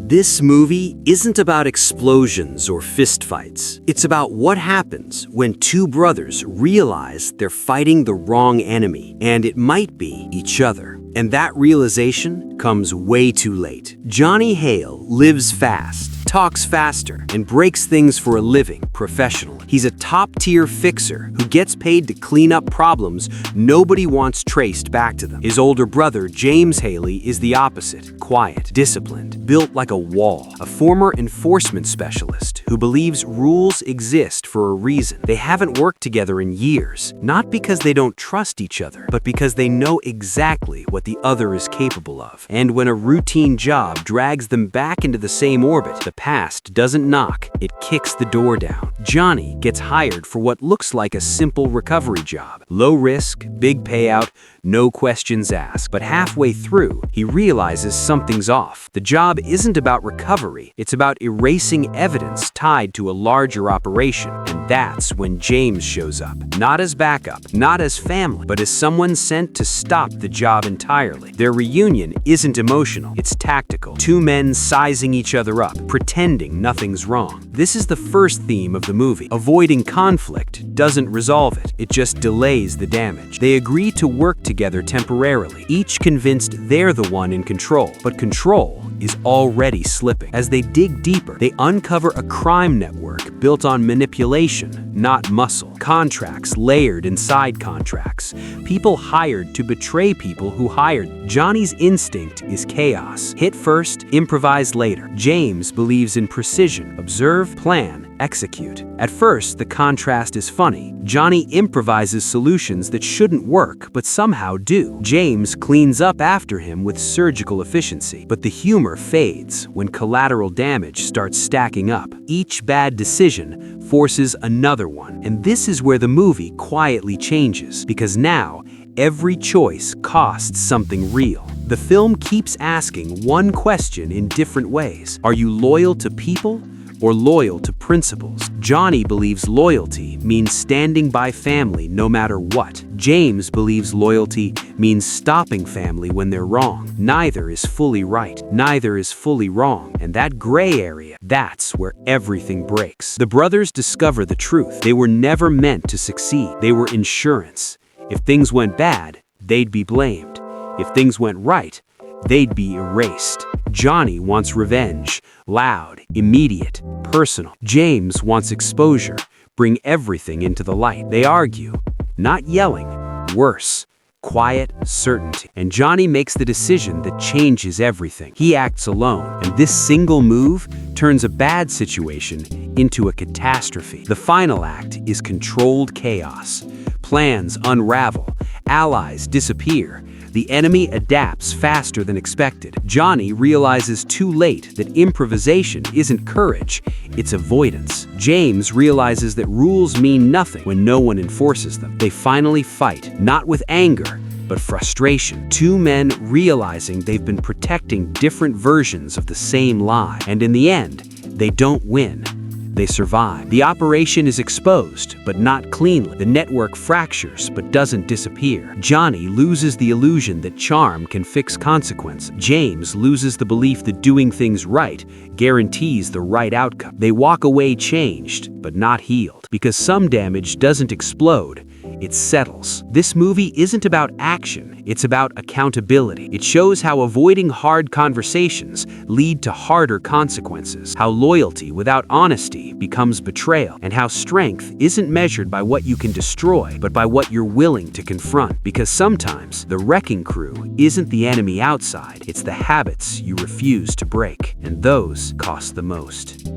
This movie isn't about explosions or fistfights. It's about what happens when two brothers realize they're fighting the wrong enemy, and it might be each other. And that realization comes way too late. Johnny Hale lives fast, talks faster, and breaks things for a living professionally. He's a top-tier fixer who gets paid to clean up problems nobody wants traced back to them. His older brother, James Haley, is the opposite: quiet, disciplined, built like a wall, a former enforcement specialist who believes rules exist for a reason. They haven't worked together in years, not because they don't trust each other, but because they know exactly what the other is capable of. And when a routine job drags them back into the same orbit, the past doesn't knock, it kicks the door down. Johnny gets hired for what looks like a simple recovery job. Low risk, big payout, no questions asked. But halfway through, he realizes something's off. The job isn't about recovery, it's about erasing evidence tied to a larger operation. And that's when James shows up. Not as backup, not as family, but as someone sent to stop the job entirely. Their reunion isn't emotional, it's tactical. Two men sizing each other up, pretending nothing's wrong. This is the first theme of the movie. Avoiding conflict doesn't resolve it, it just delays the damage. They agree to work together temporarily, each convinced they're the one in control. But control is already slipping. As they dig deeper, they uncover a crime network built on manipulation, not muscle. Contracts layered inside contracts. People hired to betray people who hired. Johnny's instinct is chaos. Hit first, improvise later. James believes in precision. Observe, plan, execute. At first, the contrast is funny. Johnny improvises solutions that shouldn't work, but somehow do. James cleans up after him with surgical efficiency. But the humor fades when collateral damage starts stacking up. Each bad decision forces another one. And this is where the movie quietly changes, because now every choice costs something real. The film keeps asking one question in different ways. Are you loyal to people or loyal to principles? Johnny believes loyalty means standing by family no matter what. James believes loyalty means stopping family when they're wrong. Neither is fully right. Neither is fully wrong. And that gray area, that's where everything breaks. The brothers discover the truth. They were never meant to succeed. They were insurance. If things went bad, they'd be blamed. If things went right, they'd be erased. Johnny wants revenge, loud, immediate, personal. James wants exposure, bring everything into the light. They argue, not yelling, worse, quiet certainty. And Johnny makes the decision that changes everything. He acts alone, and this single move turns a bad situation into a catastrophe. The final act is controlled chaos. Plans unravel, allies disappear. The enemy adapts faster than expected. Johnny realizes too late that improvisation isn't courage, it's avoidance. James realizes that rules mean nothing when no one enforces them. They finally fight, not with anger, but frustration. Two men realizing they've been protecting different versions of the same lie. And in the end, they don't win. They survive. The operation is exposed, but not cleanly. The network fractures, but doesn't disappear. Johnny loses the illusion that charm can fix consequence. James loses the belief that doing things right guarantees the right outcome. They walk away changed, but not healed. Because some damage doesn't explode, it settles. This movie isn't about action, it's about accountability. It shows how avoiding hard conversations lead to harder consequences, how loyalty without honesty becomes betrayal, and how strength isn't measured by what you can destroy, but by what you're willing to confront. Because sometimes the wrecking crew isn't the enemy outside, it's the habits you refuse to break, and those cost the most.